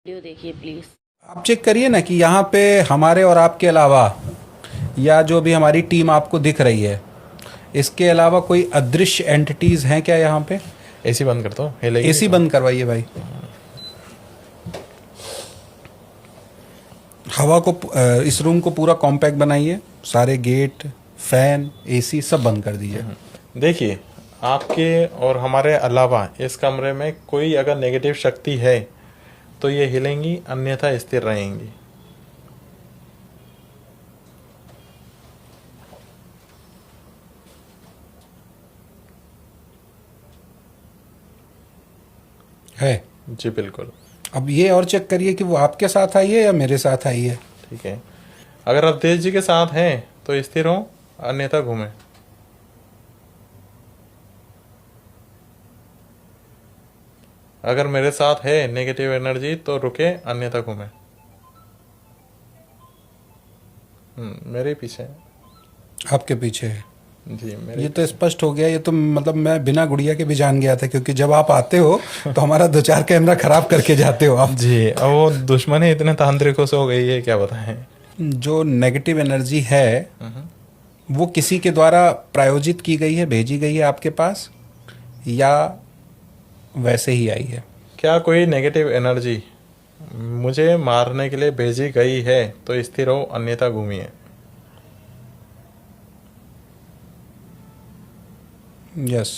Video देखिए please. आप check करिए ना कि यहाँ पे हमारे और आपके अलावा या जो भी हमारी टीम आपको दिख रही है, इसके अलावा कोई अदृश्य एंटिटीज हैं क्या यहाँ पे? एसी बंद कर दो, हिलेगी नहीं एसी तो। बंद करवाइए भाई। हवा को इस रूम को पूरा कॉम्पैक्ट बनाइए। सारे गेट, फैन, एसी सब बंद कर दीजिए। देखिए, आपके और हमारे अलावा इस कमरे में कोई अगर नेगेटिव शक्ति है तो ये हिलेंगी, अन्यथा स्थिर रहेंगी। है। जी बिल्कुल। अब ये और चेक करिए कि वो आपके साथ आई है या मेरे साथ आई है। ठीक है, अगर अवधेश जी के साथ हैं तो स्थिर हो, अन्यथा घूमें। अगर मेरे साथ है नेगेटिव एनर्जी तो रुके, अन्यथा घूमें। मेरे पीछे है। आपके पीछे है। जी मेरे ये तो स्पष्ट हो गया। ये तो मतलब मैं बिना गुड़िया के भी जान गया था, क्योंकि जब आप आते हो तो हमारा 2-4 कैमरा खराब करके जाते हो आप। जी, और वो दुश्मन ही इतने तांत्रिकों से हो गई है, क्या बताएं। जो नेगेटिव एनर्जी है वो किसी के द्वारा प्रायोजित की गई है, भेजी गई है आपके पास, या वैसे ही आई है? क्या कोई नेगेटिव एनर्जी मुझे मारने के लिए भेजी गई है तो स्थिर हो, अन्यथा घूमिए। यस।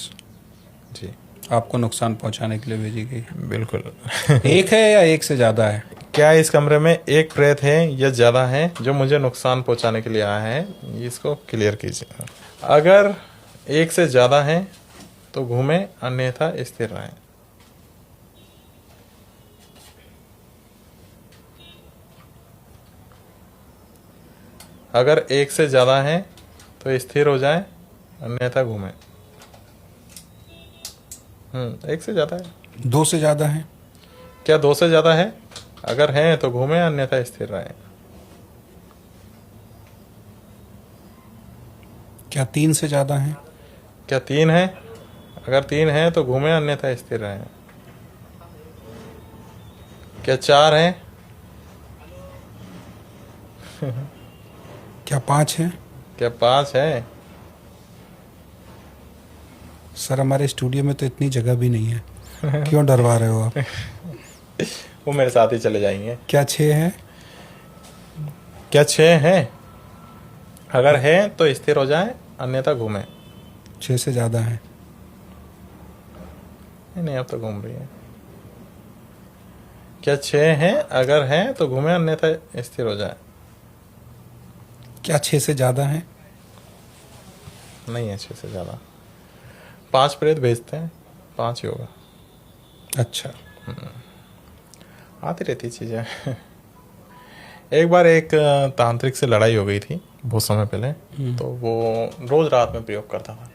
जी आपको नुकसान पहुंचाने के लिए भेजी गई है। बिल्कुल। एक है या एक से ज़्यादा है? क्या इस कमरे में एक प्रेत है या ज़्यादा है जो मुझे नुकसान पहुंचाने के लिए आया है? इसको क्लियर कीजिए। अगर एक से ज़्यादा है तो घूमें, अन्यथा स्थिर रहें। अगर एक से ज़्यादा है तो स्थिर हो जाए, अन्यथा घूमें। एक से ज़्यादा है। 2 से ज़्यादा है? क्या 2 से ज़्यादा है? अगर है तो घूमें, अन्यथा स्थिर रहें। क्या 3 से ज़्यादा है? क्या 3 है? अगर 3 है तो घूमें, अन्यथा स्थिर रहें। क्या 4 है? क्या 5 है? क्या 5 है? सर हमारे स्टूडियो में तो इतनी जगह भी नहीं है, क्यों डरवा रहे हो आप? वो मेरे साथ ही चले जाएंगे। क्या 6 है? क्या 6 है? अगर है तो स्थिर हो जाए, अन्यथा घूमें। 6 से ज़्यादा है? नहीं, अब तो घूम रही है। क्या 6 है? अगर है तो घूमें, अन्यथा स्थिर हो जाए। क्या 6 से ज़्यादा है? नहीं है 6 से ज़्यादा। 5 प्रेत भेजते हैं, 5 ही होगा। अच्छा। आती रहती चीज़ें। एक बार एक तांत्रिक से लड़ाई हो गई थी बहुत समय पहले, तो वो रोज रात में प्रयोग करता था।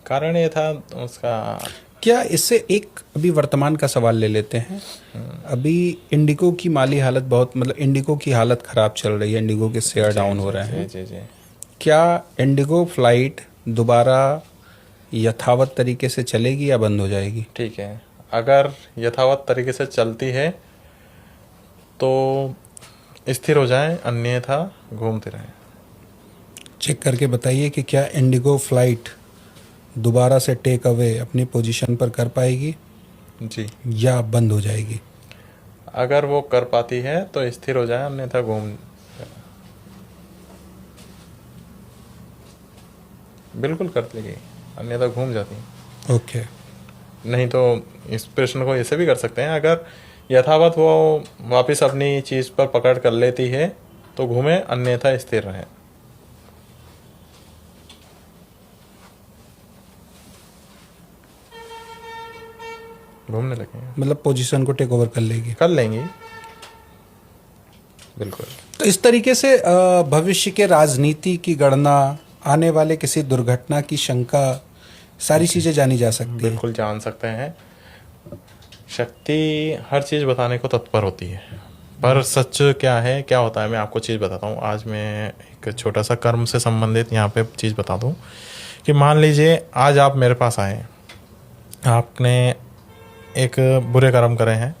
कारण ये था उसका। क्या इससे एक अभी वर्तमान का सवाल ले लेते हैं। अभी इंडिगो की माली हालत बहुत, मतलब इंडिगो की हालत ख़राब चल रही है, इंडिगो के शेयर डाउन हो रहे हैं। जी जी। क्या इंडिगो फ्लाइट दोबारा यथावत तरीके से चलेगी या बंद हो जाएगी? ठीक है, अगर यथावत तरीके से चलती है तो स्थिर हो जाए, अन्यथा घूमते रहें। चेक करके बताइए कि क्या इंडिगो फ्लाइट दोबारा से टेक अवे अपनी पोजीशन पर कर पाएगी जी, या बंद हो जाएगी? अगर वो कर पाती है तो स्थिर हो जाए, अन्यथा घूम। बिल्कुल कर लेगी, अन्यथा घूम जाती। ओके। नहीं तो इस प्रश्न को ऐसे भी कर सकते हैं, अगर यथावत वो वापस अपनी चीज़ पर पकड़ कर लेती है तो घूमे, अन्यथा स्थिर रहे। घूमने लगेंगे, मतलब पोजीशन को टेक ओवर कर लेगी। कर लेंगी। बिल्कुल। तो इस तरीके से भविष्य के राजनीति की गणना, आने वाले किसी दुर्घटना की शंका, सारी चीज़ें जानी जा सकती है। बिल्कुल जान सकते हैं। शक्ति हर चीज़ बताने को तत्पर होती है, पर सच क्या है, क्या होता है, मैं आपको चीज़ बताता हूँ। आज मैं एक छोटा सा कर्म से संबंधित यहाँ पे चीज़ बता दूँ कि मान लीजिए आज आप मेरे पास आए, आपने एक बुरे कर्म करे हैं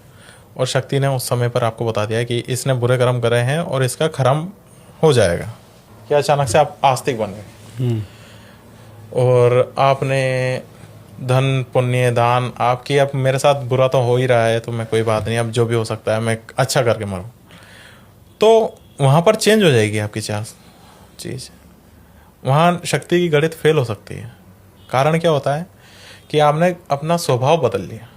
और शक्ति ने उस समय पर आपको बता दिया कि इसने बुरे कर्म करे हैं और इसका खर्म हो जाएगा, कि अचानक से आप आस्तिक बन गए और आपने धन पुण्य दान आपकी, अब मेरे साथ बुरा तो हो ही रहा है तो मैं कोई बात नहीं, अब जो भी हो सकता है मैं अच्छा करके मरूं, तो वहाँ पर चेंज हो जाएगी आपकी चीज़। वहाँ शक्ति की गणित फेल हो सकती है। कारण क्या होता है कि आपने अपना स्वभाव बदल लिया।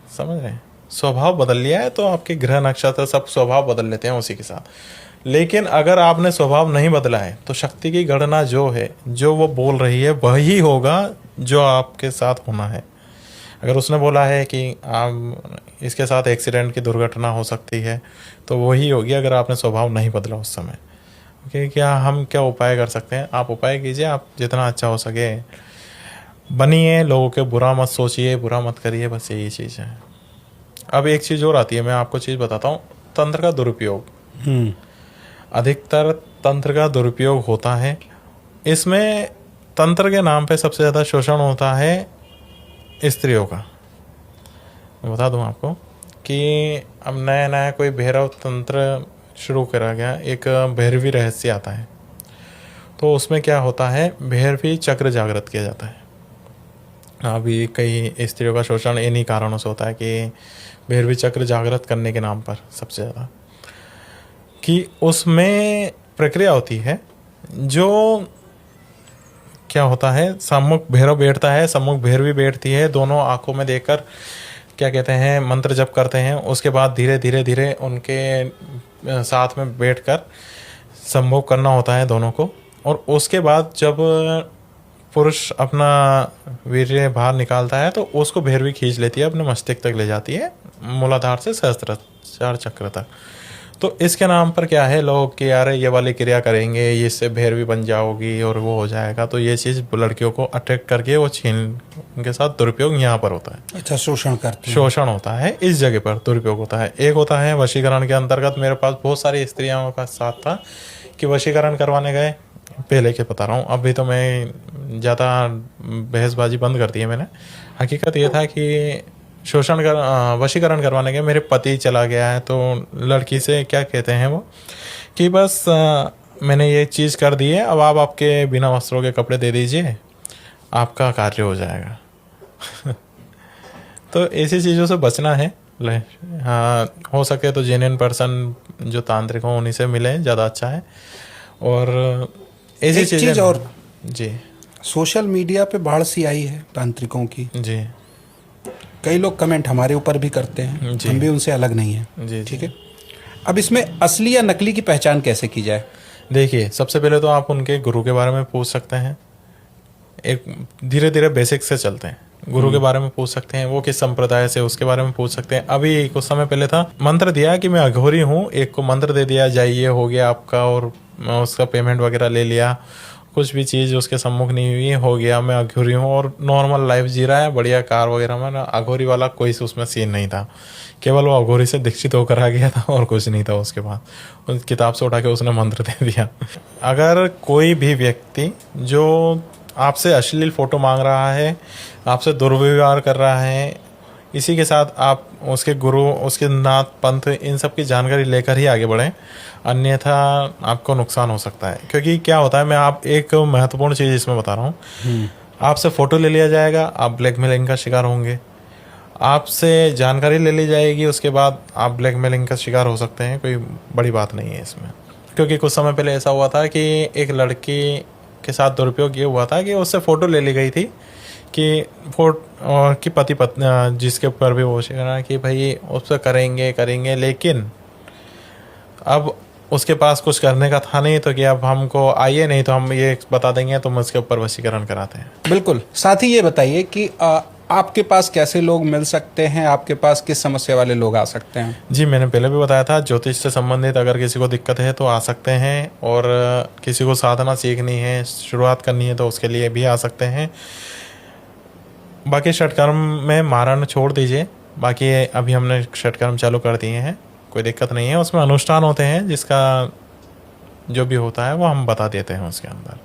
समझ रहे हैं? स्वभाव बदल लिया है तो आपके ग्रह नक्षत्र सब स्वभाव बदल लेते हैं उसी के साथ। लेकिन अगर आपने स्वभाव नहीं बदला है तो शक्ति की गणना जो है, जो वो बोल रही है वही होगा जो आपके साथ होना है। अगर उसने बोला है कि आप इसके साथ एक्सीडेंट की दुर्घटना हो सकती है तो वही होगी, अगर आपने स्वभाव नहीं बदला उस समय। ओके, क्या हम क्या उपाय कर सकते हैं? आप उपाय कीजिए, आप जितना अच्छा हो सके बनिए, लोगों के बुरा मत सोचिए, बुरा मत करिए, बस यही चीज़ है। अब एक चीज़ और आती है, मैं आपको चीज़ बताता हूँ, तंत्र का दुरुपयोग। अधिकतर तंत्र का दुरुपयोग होता है। इसमें तंत्र के नाम पे सबसे ज़्यादा शोषण होता है स्त्रियों का। मैं बता दूं आपको कि अब नया नया कोई भैरव तंत्र शुरू करा गया, एक भैरवी रहस्य आता है, तो उसमें क्या होता है, भैरवी चक्र जागृत किया जाता है। अभी कई स्त्रियों का शोषण इन्हीं कारणों से होता है कि भैरवी चक्र जागृत करने के नाम पर सबसे ज़्यादा, कि उसमें प्रक्रिया होती है जो क्या होता है, सम्मुख भैरव बैठता है, सम्मुख भैरवी बैठती है, दोनों आंखों में देखकर क्या कहते हैं मंत्र जप करते हैं। उसके बाद धीरे धीरे धीरे उनके साथ में बैठकर संभोग करना होता है दोनों को। और उसके बाद जब पुरुष अपना वीर्य बाहर निकालता है तो उसको भैरवी खींच लेती है, अपने मस्तिष्क तक ले जाती है, मूलाधार से सहस्त्रार चक्र तक। तो इसके नाम पर क्या है, लोग कि यार ये वाली क्रिया करेंगे, इससे भैरवी बन जाओगी और वो हो जाएगा, तो ये चीज़ लड़कियों को अट्रैक्ट करके वो छीन, उनके साथ दुरुपयोग यहाँ पर होता है। अच्छा, शोषण करते हैं। शोषण होता है इस जगह पर, दुरुपयोग होता है। एक होता है वशीकरण के अंतर्गत। मेरे पास बहुत सारी स्त्रियों का साथ था कि वशीकरण करवाने गए, पहले के बता रहा हूँ, अभी तो मैं ज़्यादा बहसबाजी बंद कर दी है मैंने। हकीकत ये था कि वशीकरण करवाने गए, मेरे पति चला गया है, तो लड़की से क्या कहते हैं वो कि बस मैंने ये चीज़ कर दी है, अब आप आपके बिना वस्त्रों के कपड़े दे दीजिए, आपका कार्य हो जाएगा। तो ऐसी चीज़ों से बचना है। हाँ, हो सके तो जेन्युइन पर्सन जो तांत्रिक हो उन्हीं से मिले, ज़्यादा अच्छा है। और ऐसी चीज़ और जी, सोशल मीडिया पे बाढ़ सी आई है तांत्रिकों की। जी, कई लोग कमेंट हमारे ऊपर भी करते हैं, हम भी उनसे अलग नहीं हैं। जी, ठीक है। अब इसमें असली या नकली की पहचान कैसे की जाए? देखिए, सबसे पहले तो आप उनके गुरु के बारे में पूछ सकते हैं। एक धीरे धीरे बेसिक से चलते हैं। गुरु के बारे में पूछ सकते हैं, वो किस संप्रदाय से, उसके बारे में पूछ सकते हैं। अभी कुछ समय पहले था, मंत्र दिया कि मैं अघोरी हूँ, एक को मंत्र दे दिया, जाइए हो गया आपका, और उसका पेमेंट वगैरह ले लिया, कुछ भी चीज़ उसके सम्मुख नहीं हुई, हो गया मैं अघोरी हूँ, और नॉर्मल लाइफ जी रहा है, बढ़िया कार वगैरह में। अघोरी वाला कोई उसमें सीन नहीं था, केवल वो अघोरी से दीक्षित होकर आ गया था और कुछ नहीं था। उसके बाद उस किताब से उठा के उसने मंत्र दे दिया। अगर कोई भी व्यक्ति जो आपसे अश्लील फोटो मांग रहा है, आपसे दुर्व्यवहार कर रहा है, इसी के साथ आप उसके गुरु, उसके नाथ पंथ, इन सब की जानकारी लेकर ही आगे बढ़ें, अन्यथा आपको नुकसान हो सकता है। क्योंकि क्या होता है, मैं आप एक महत्वपूर्ण चीज़ इसमें बता रहा हूँ, आपसे फ़ोटो ले लिया जाएगा, आप ब्लैकमेलिंग का शिकार होंगे। आपसे जानकारी ले ली जाएगी, उसके बाद आप ब्लैकमेलिंग का शिकार हो सकते हैं। कोई बड़ी बात नहीं है इसमें। क्योंकि कुछ समय पहले ऐसा हुआ था कि एक लड़की के साथ दुरुपयोग ये हुआ था कि उससे फ़ोटो ले ली गई थी कि पति पत्नी, जिसके ऊपर भी वो शिकार कि भाई उससे करेंगे, लेकिन अब उसके पास कुछ करने का था नहीं, तो कि अब हमको आइए, नहीं तो हम ये बता देंगे, तो हम उसके ऊपर वशीकरण कराते हैं। बिल्कुल। साथ ही ये बताइए कि आपके पास कैसे लोग मिल सकते हैं, आपके पास किस समस्या वाले लोग आ सकते हैं? जी, मैंने पहले भी बताया था, ज्योतिष से संबंधित अगर किसी को दिक्कत है तो आ सकते हैं, और किसी को साधना सीखनी है, शुरुआत करनी है, तो उसके लिए भी आ सकते हैं। बाकी षटकर्म में मारण छोड़ दीजिए, बाकी अभी हमने षटकर्म चालू कर दिए हैं, कोई दिक्कत नहीं है। उसमें अनुष्ठान होते हैं, जिसका जो भी होता है वो हम बता देते हैं उसके अंदर।